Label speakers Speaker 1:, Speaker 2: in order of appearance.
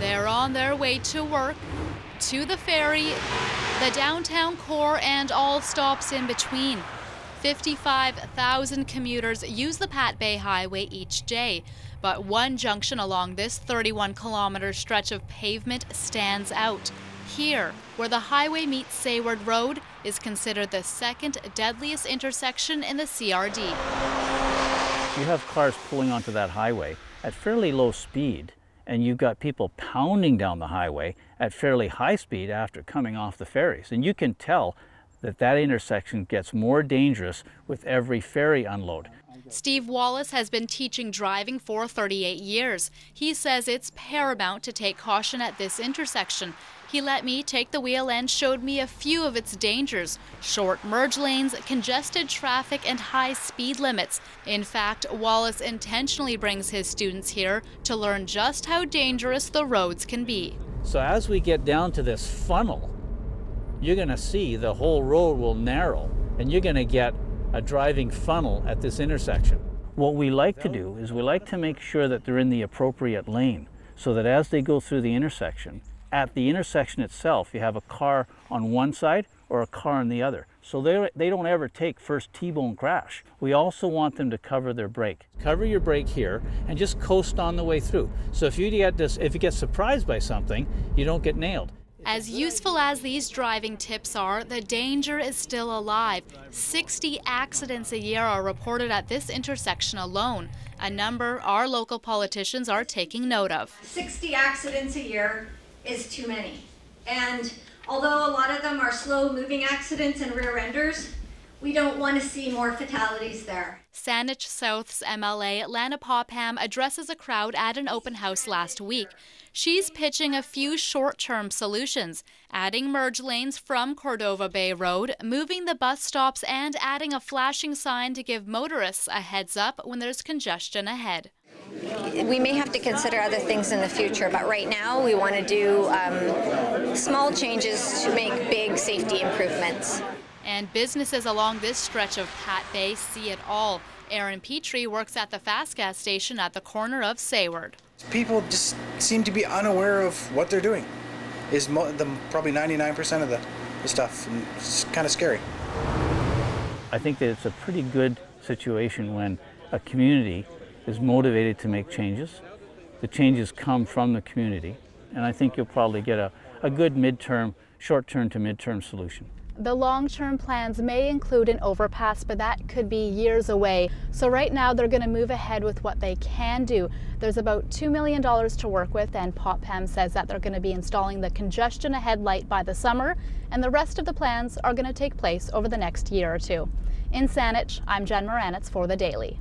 Speaker 1: They're on their way to work, to the ferry, the downtown core, and all stops in between. 55,000 commuters use the Pat Bay Highway each day, but one junction along this 31-kilometer stretch of pavement stands out. Here, where the highway meets Sayward Road, is considered the second deadliest intersection in the CRD.
Speaker 2: You have cars pulling onto that highway at fairly low speed, and you've got people pounding down the highway at fairly high speed after coming off the ferries. And you can tell that that intersection gets more dangerous with every ferry unload.
Speaker 1: Steve Wallace has been teaching driving for 38 years. He says it's paramount to take caution at this intersection. He let me take the wheel and showed me a few of its dangers: short merge lanes, congested traffic, and high speed limits. In fact, Wallace intentionally brings his students here to learn just how dangerous the roads can be.
Speaker 2: So as we get down to this funnel, you're going to see the whole road will narrow, and you're going to get a driving funnel at this intersection. What we like to do is we like to make sure that they're in the appropriate lane, so that as they go through the intersection, at the intersection itself, you have a car on one side or a car on the other. So they don't ever take first T-bone crash. We also want them to cover their brake. Cover your brake here and just coast on the way through. So if you get surprised by something, you don't get nailed.
Speaker 1: As useful as these driving tips are, the danger is still alive. 60 accidents a year are reported at this intersection alone, a number our local politicians are taking note of.
Speaker 3: 60 accidents a year is too many. And although a lot of them are slow-moving accidents and rear enders, we don't want to see more fatalities there.
Speaker 1: Saanich South's MLA Lana Popham addresses a crowd at an open house last week. She's pitching a few short-term solutions: adding merge lanes from Cordova Bay Road, moving the bus stops, and adding a flashing sign to give motorists a heads up when there's congestion ahead.
Speaker 4: We may have to consider other things in the future, but right now we want to do small changes to make big safety improvements.
Speaker 1: And businesses along this stretch of Pat Bay see it all. Aaron Petrie works at the fast gas station at the corner of Sayward.
Speaker 5: People just seem to be unaware of what they're doing. Is probably 99% of the stuff, and it's kind of scary.
Speaker 2: I think that it's a pretty good situation when a community is motivated to make changes. The changes come from the community, and I think you'll probably get a good midterm, short-term to midterm solution.
Speaker 1: The long-term plans may include an overpass, but that could be years away. So right now they're going to move ahead with what they can do. There's about $2 million to work with, and Popham says that they're going to be installing the congestion ahead light by the summer, and the rest of the plans are going to take place over the next year or two. In Saanich, I'm Jen Moranitz for The Daily.